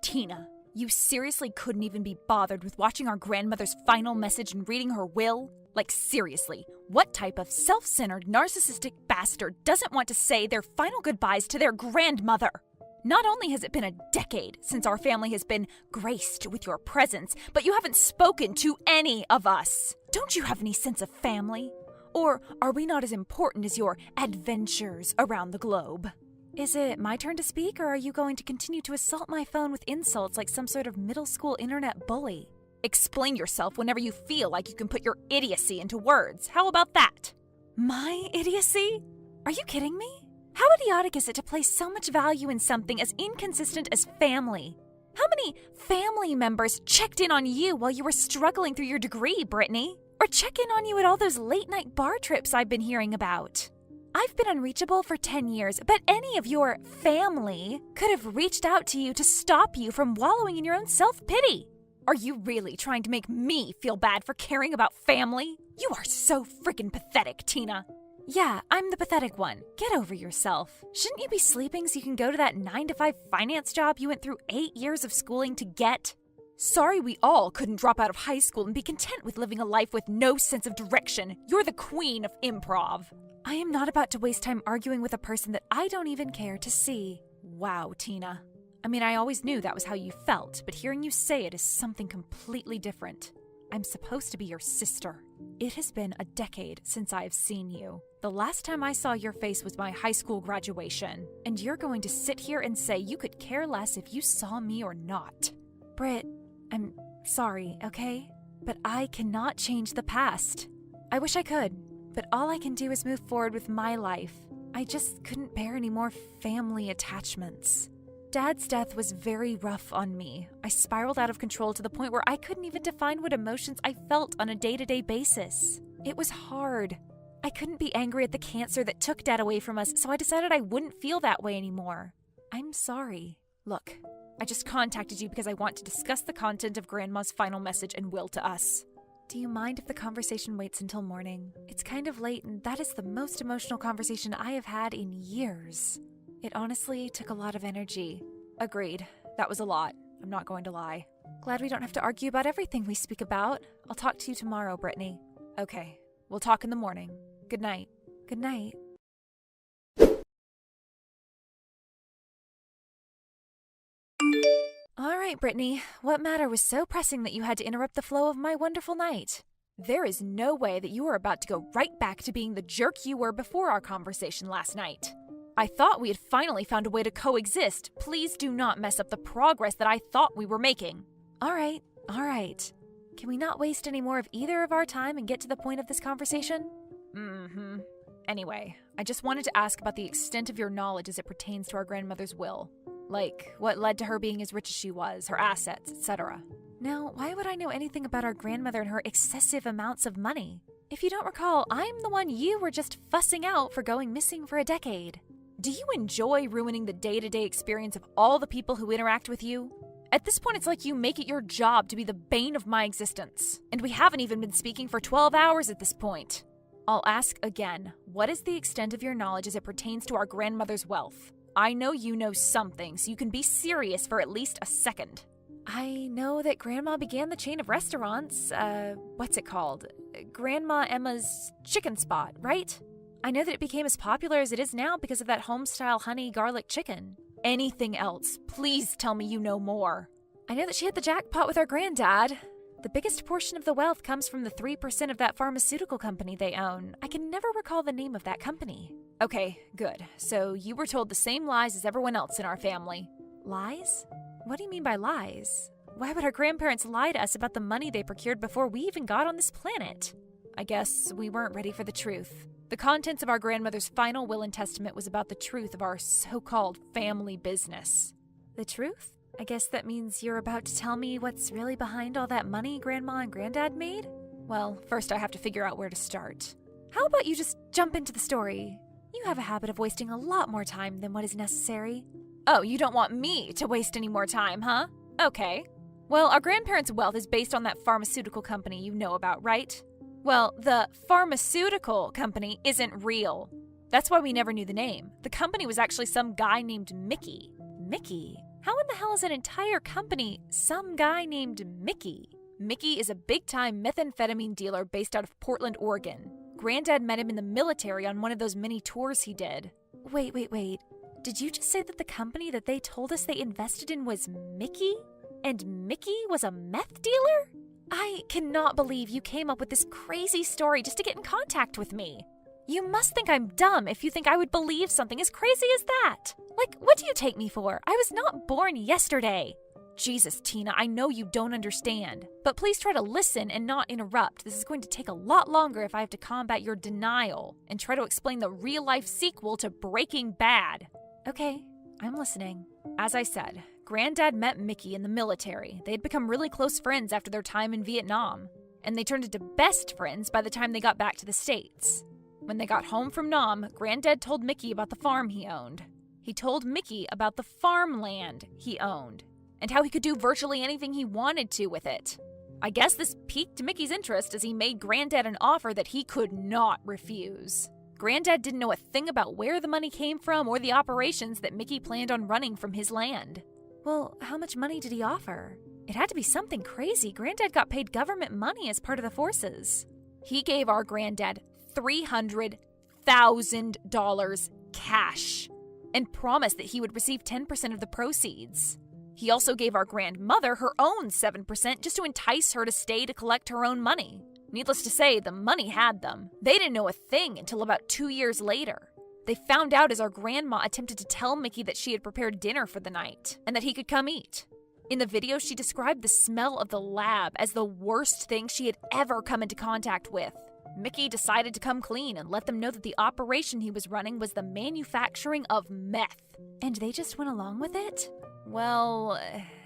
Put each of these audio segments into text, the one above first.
Tina, you seriously couldn't even be bothered with watching our grandmother's final message and reading her will? Like, seriously, what type of self-centered, narcissistic bastard doesn't want to say their final goodbyes to their grandmother? Not only has it been a decade since our family has been graced with your presence, but you haven't spoken to any of us. Don't you have any sense of family? Or are we not as important as your adventures around the globe? Is it my turn to speak, or are you going to continue to assault my phone with insults like some sort of middle school internet bully? Explain yourself whenever you feel like you can put your idiocy into words. How about that? My idiocy? Are you kidding me? How idiotic is it to place so much value in something as inconsistent as family? How many family members checked in on you while you were struggling through your degree, Brittany? Or check in on you at all those late-night bar trips I've been hearing about? I've been unreachable for 10 years, but any of your family could have reached out to you to stop you from wallowing in your own self-pity. Are you really trying to make me feel bad for caring about family? You are so freaking pathetic, Tina. Yeah, I'm the pathetic one. Get over yourself. Shouldn't you be sleeping so you can go to that 9-to-5 finance job you went through 8 years of schooling to get? Sorry we all couldn't drop out of high school and be content with living a life with no sense of direction. You're the queen of improv. I am not about to waste time arguing with a person that I don't even care to see. Wow, Tina. I mean, I always knew that was how you felt, but hearing you say it is something completely different. I'm supposed to be your sister. It has been a decade since I have seen you. The last time I saw your face was my high school graduation, and you're going to sit here and say you could care less if you saw me or not. Britt, I'm sorry, okay? But I cannot change the past. I wish I could, but all I can do is move forward with my life. I just couldn't bear any more family attachments. Dad's death was very rough on me. I spiraled out of control to the point where I couldn't even define what emotions I felt on a day-to-day basis. It was hard. I couldn't be angry at the cancer that took Dad away from us, so I decided I wouldn't feel that way anymore. I'm sorry. Look, I just contacted you because I want to discuss the content of Grandma's final message and will to us. Do you mind if the conversation waits until morning? It's kind of late, and that is the most emotional conversation I have had in years. It honestly took a lot of energy. Agreed. That was a lot. I'm not going to lie. Glad we don't have to argue about everything we speak about. I'll talk to you tomorrow, Brittany. Okay. We'll talk in the morning. Good night. Good night. All right, Brittany. What matter was so pressing that you had to interrupt the flow of my wonderful night? There is no way that you are about to go right back to being the jerk you were before our conversation last night. I thought we had finally found a way to coexist. Please do not mess up the progress that I thought we were making. All right. Can we not waste any more of either of our time and get to the point of this conversation? Anyway, I just wanted to ask about the extent of your knowledge as it pertains to our grandmother's will. Like, what led to her being as rich as she was, her assets, etc. Now, why would I know anything about our grandmother and her excessive amounts of money? If you don't recall, I'm the one you were just fussing out for going missing for a decade. Do you enjoy ruining the day-to-day experience of all the people who interact with you? At this point, it's like you make it your job to be the bane of my existence. And we haven't even been speaking for 12 hours at this point. I'll ask again, what is the extent of your knowledge as it pertains to our grandmother's wealth? I know you know something, so you can be serious for at least a second. I know that Grandma began the chain of restaurants, what's it called? Grandma Emma's Chicken Spot, right? I know that it became as popular as it is now because of that home-style honey garlic chicken. Anything else? Please tell me you know more. I know that she hit the jackpot with our granddad. The biggest portion of the wealth comes from the 3% of that pharmaceutical company they own. I can never recall the name of that company. Okay, good. So you were told the same lies as everyone else in our family. Lies? What do you mean by lies? Why would our grandparents lie to us about the money they procured before we even got on this planet? I guess we weren't ready for the truth. The contents of our grandmother's final will and testament was about the truth of our so-called family business. The truth? I guess that means you're about to tell me what's really behind all that money Grandma and Granddad made? Well, first I have to figure out where to start. How about you just jump into the story? You have a habit of wasting a lot more time than what is necessary. Oh, you don't want me to waste any more time, huh? Okay. Well, our grandparents' wealth is based on that pharmaceutical company you know about, right? Well, the pharmaceutical company isn't real. That's why we never knew the name. The company was actually some guy named Mickey. Mickey? How in the hell is an entire company some guy named Mickey? Mickey is a big-time methamphetamine dealer based out of Portland, Oregon. Granddad met him in the military on one of those mini tours he did. Wait. Did you just say that the company that they told us they invested in was Mickey? And Mickey was a meth dealer? I cannot believe you came up with this crazy story just to get in contact with me. You must think I'm dumb if you think I would believe something as crazy as that. Like, what do you take me for? I was not born yesterday. Jesus, Tina, I know you don't understand. But please try to listen and not interrupt. This is going to take a lot longer if I have to combat your denial and try to explain the real-life sequel to Breaking Bad. Okay, I'm listening. As I said, Granddad met Mickey in the military. They had become really close friends after their time in Vietnam, and they turned into best friends by the time they got back to the States. When they got home from Nam, Granddad told Mickey about the farm he owned. He told Mickey about the farmland he owned, and how he could do virtually anything he wanted to with it. I guess this piqued Mickey's interest as he made Granddad an offer that he could not refuse. Granddad didn't know a thing about where the money came from or the operations that Mickey planned on running from his land. Well, how much money did he offer? It had to be something crazy. Granddad got paid government money as part of the forces. He gave our Granddad $300,000 cash and promised that he would receive 10% of the proceeds. He also gave our grandmother her own 7% just to entice her to stay to collect her own money. Needless to say, the money had them. They didn't know a thing until about 2 years later. They found out as our grandma attempted to tell Mickey that she had prepared dinner for the night and that he could come eat. In the video, she described the smell of the lab as the worst thing she had ever come into contact with. Mickey decided to come clean and let them know that the operation he was running was the manufacturing of meth. And they just went along with it? Well,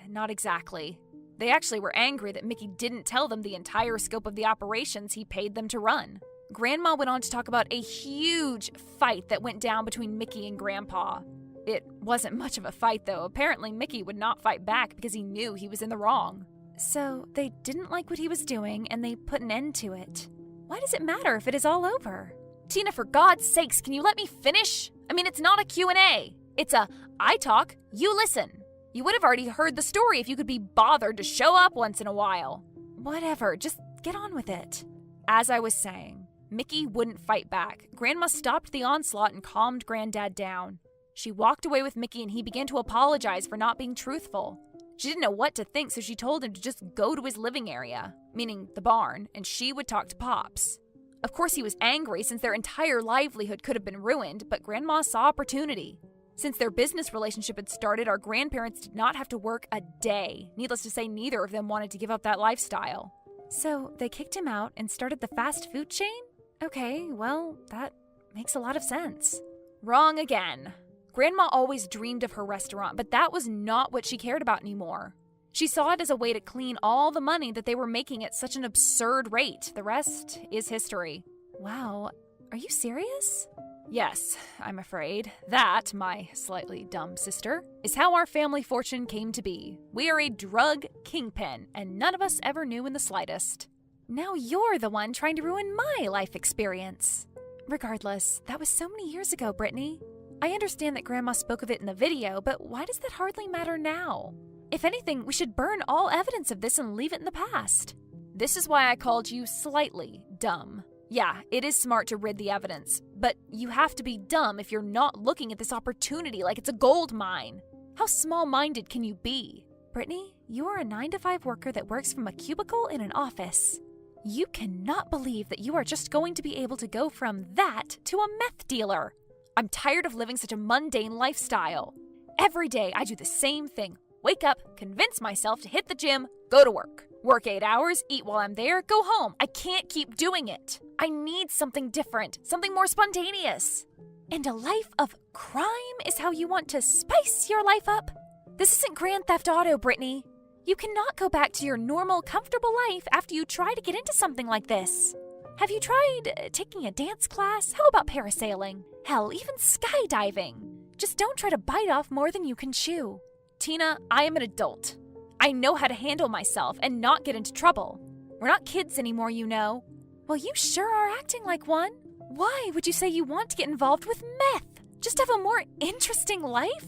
not exactly. They actually were angry that Mickey didn't tell them the entire scope of the operations he paid them to run. Grandma went on to talk about a huge fight that went down between Mickey and Grandpa. It wasn't much of a fight, though. Apparently, Mickey would not fight back because he knew he was in the wrong. So they didn't like what he was doing, and they put an end to it. Why does it matter if it is all over? Tina, for God's sakes, can you let me finish? I mean, it's not a Q&A. It's a, I talk, you listen. You would have already heard the story if you could be bothered to show up once in a while. Whatever, just get on with it. As I was saying, Mickey wouldn't fight back. Grandma stopped the onslaught and calmed Granddad down. She walked away with Mickey and he began to apologize for not being truthful. She didn't know what to think, so she told him to just go to his living area, meaning the barn, and she would talk to Pops. Of course, he was angry since their entire livelihood could have been ruined, but Grandma saw opportunity. Since their business relationship had started, our grandparents did not have to work a day. Needless to say, neither of them wanted to give up that lifestyle. So they kicked him out and started the fast food chain? Okay, well, that makes a lot of sense. Wrong again. Grandma always dreamed of her restaurant, but that was not what she cared about anymore. She saw it as a way to clean all the money that they were making at such an absurd rate. The rest is history. Wow, are you serious? Yes, I'm afraid. That, my slightly dumb sister, is how our family fortune came to be. We are a drug kingpin, and none of us ever knew in the slightest. Now you're the one trying to ruin my life experience. Regardless, that was so many years ago, Brittany. I understand that Grandma spoke of it in the video, but why does that hardly matter now? If anything, we should burn all evidence of this and leave it in the past. This is why I called you slightly dumb. Yeah, it is smart to rid the evidence, but you have to be dumb if you're not looking at this opportunity like it's a gold mine. How small-minded can you be? Brittany, you are a 9-to-5 worker that works from a cubicle in an office. You cannot believe that you are just going to be able to go from that to a meth dealer. I'm tired of living such a mundane lifestyle. Every day I do the same thing. Wake up, convince myself to hit the gym, go to work. Work 8 hours, eat while I'm there, go home. I can't keep doing it. I need something different, something more spontaneous. And a life of crime is how you want to spice your life up? This isn't Grand Theft Auto, Brittany. You cannot go back to your normal, comfortable life after you try to get into something like this. Have you tried taking a dance class? How about parasailing? Hell, even skydiving. Just don't try to bite off more than you can chew. Tina, I am an adult. I know how to handle myself and not get into trouble. We're not kids anymore, you know. Well, you sure are acting like one. Why would you say you want to get involved with meth? Just have a more interesting life?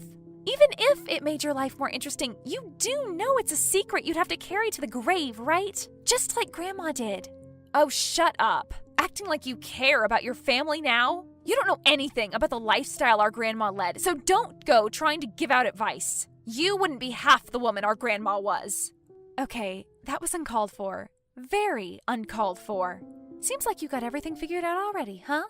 Even if it made your life more interesting, you do know it's a secret you'd have to carry to the grave, right? Just like Grandma did. Oh, shut up. Acting like you care about your family now? You don't know anything about the lifestyle our grandma led, so don't go trying to give out advice. You wouldn't be half the woman our grandma was. Okay, that was uncalled for. Very uncalled for. Seems like you got everything figured out already, huh?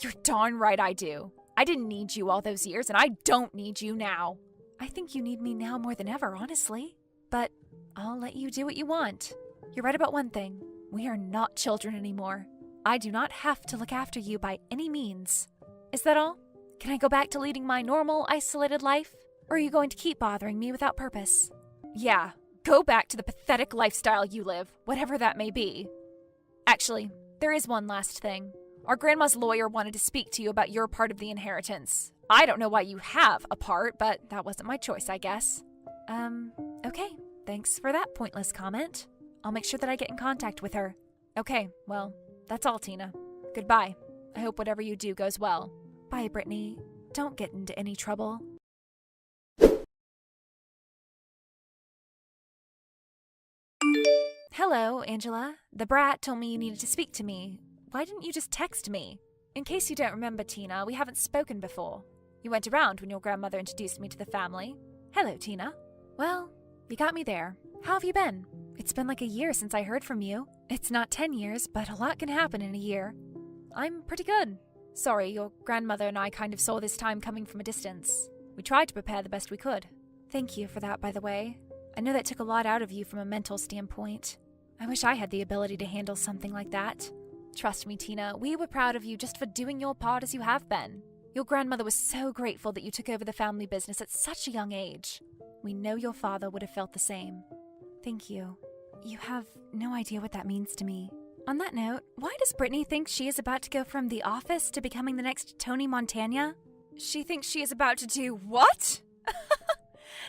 You're darn right I do. I didn't need you all those years, and I don't need you now. I think you need me now more than ever, honestly. But I'll let you do what you want. You're right about one thing. We are not children anymore. I do not have to look after you by any means. Is that all? Can I go back to leading my normal, isolated life? Or are you going to keep bothering me without purpose? Yeah, go back to the pathetic lifestyle you live, whatever that may be. Actually, there is one last thing. Our grandma's lawyer wanted to speak to you about your part of the inheritance. I don't know why you have a part, but that wasn't my choice, I guess. Okay. Thanks for that pointless comment. I'll make sure that I get in contact with her. Okay, well, that's all, Tina. Goodbye. I hope whatever you do goes well. Bye, Brittany. Don't get into any trouble. Hello, Angela. The brat told me you needed to speak to me. Why didn't you just text me? In case you don't remember, Tina, we haven't spoken before. You went around when your grandmother introduced me to the family. Hello, Tina. Well, you got me there. How have you been? It's been like a year since I heard from you. It's not 10 years, but a lot can happen in a year. I'm pretty good. Sorry, your grandmother and I kind of saw this time coming from a distance. We tried to prepare the best we could. Thank you for that, by the way. I know that took a lot out of you from a mental standpoint. I wish I had the ability to handle something like that. Trust me, Tina, we were proud of you just for doing your part as you have been. Your grandmother was so grateful that you took over the family business at such a young age. We know your father would have felt the same. Thank you. You have no idea what that means to me. On that note, why does Brittany think she is about to go from The Office to becoming the next Tony Montana? She thinks she is about to do what?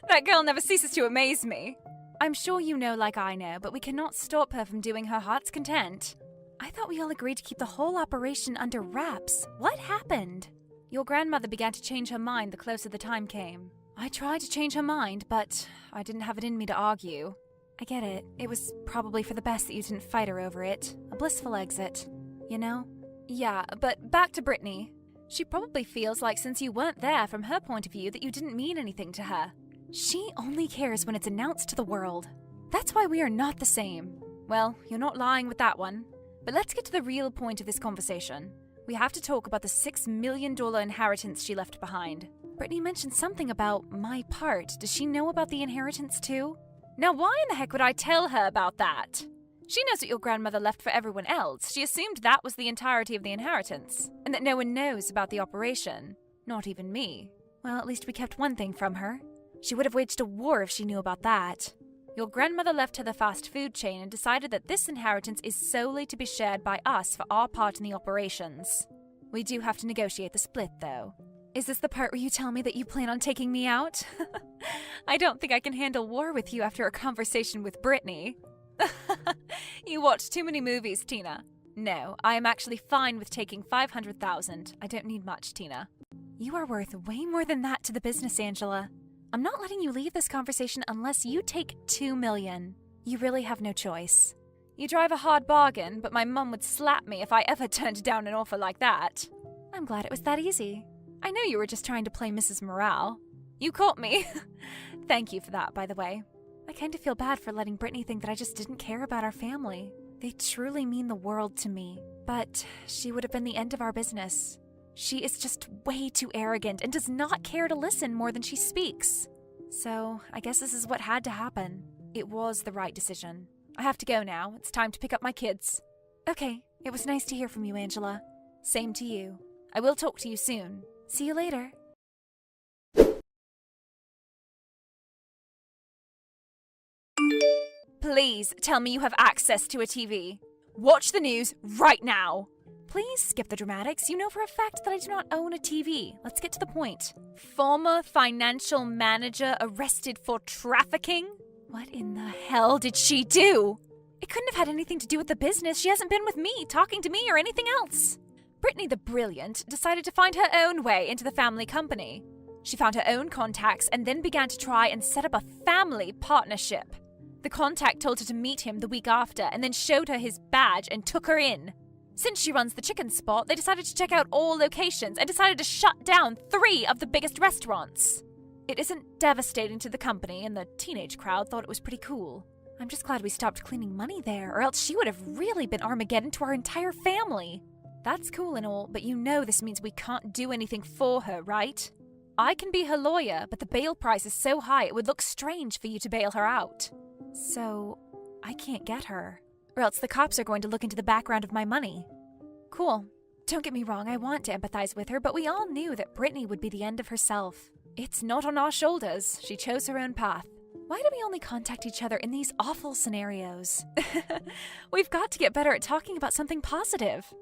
That girl never ceases to amaze me. I'm sure you know like I know, but we cannot stop her from doing her heart's content. I thought we all agreed to keep the whole operation under wraps. What happened? Your grandmother began to change her mind the closer the time came. I tried to change her mind, but I didn't have it in me to argue. I get it. It was probably for the best that you didn't fight her over it. A blissful exit, you know? Yeah, but back to Brittany. She probably feels like since you weren't there from her point of view that you didn't mean anything to her. She only cares when it's announced to the world. That's why we are not the same. Well, you're not lying with that one. But let's get to the real point of this conversation. We have to talk about the $6 million inheritance she left behind. Brittany mentioned something about my part. Does she know about the inheritance too? Now why in the heck would I tell her about that? She knows what your grandmother left for everyone else. She assumed that was the entirety of the inheritance, and that no one knows about the operation. Not even me. Well, at least we kept one thing from her. She would have waged a war if she knew about that. Your grandmother left her the fast food chain and decided that this inheritance is solely to be shared by us for our part in the operations. We do have to negotiate the split, though. Is this the part where you tell me that you plan on taking me out? I don't think I can handle war with you after a conversation with Brittany. You watch too many movies, Tina. No, I am actually fine with taking $500,000. I don't need much, Tina. You are worth way more than that to the business, Angela. I'm not letting you leave this conversation unless you take $2 million. You really have no choice. You drive a hard bargain, but my mum would slap me if I ever turned down an offer like that. I'm glad it was that easy. I know you were just trying to play Mrs. Morale. You caught me. Thank you for that, by the way. I kind of feel bad for letting Brittany think that I just didn't care about our family. They truly mean the world to me. But she would have been the end of our business. She is just way too arrogant and does not care to listen more than she speaks. So, I guess this is what had to happen. It was the right decision. I have to go now. It's time to pick up my kids. Okay, it was nice to hear from you, Angela. Same to you. I will talk to you soon. See you later. Please tell me you have access to a TV. Watch the news right now. Please skip the dramatics. You know for a fact that I do not own a TV. Let's get to the point. Former financial manager arrested for trafficking? What in the hell did she do? It couldn't have had anything to do with the business. She hasn't been with me, talking to me, or anything else. Brittany the Brilliant decided to find her own way into the family company. She found her own contacts and then began to try and set up a family partnership. The contact told her to meet him the week after and then showed her his badge and took her in. Since she runs the chicken spot, they decided to check out all locations and decided to shut down 3 of the biggest restaurants. It isn't devastating to the company, and the teenage crowd thought it was pretty cool. I'm just glad we stopped cleaning money there, or else she would have really been Armageddon to our entire family. That's cool and all, but you know this means we can't do anything for her, right? I can be her lawyer, but the bail price is so high it would look strange for you to bail her out. So, I can't get her, or else the cops are going to look into the background of my money. Cool. Don't get me wrong, I want to empathize with her, but we all knew that Brittany would be the end of herself. It's not on our shoulders. She chose her own path. Why do we only contact each other in these awful scenarios? We've got to get better at talking about something positive.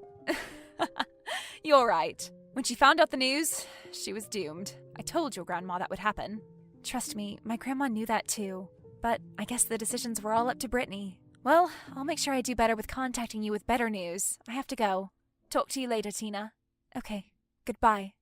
You're right. When she found out the news, she was doomed. I told your grandma that would happen. Trust me, my grandma knew that too. But I guess the decisions were all up to Brittany. Well, I'll make sure I do better with contacting you with better news. I have to go. Talk to you later, Tina. Okay, goodbye.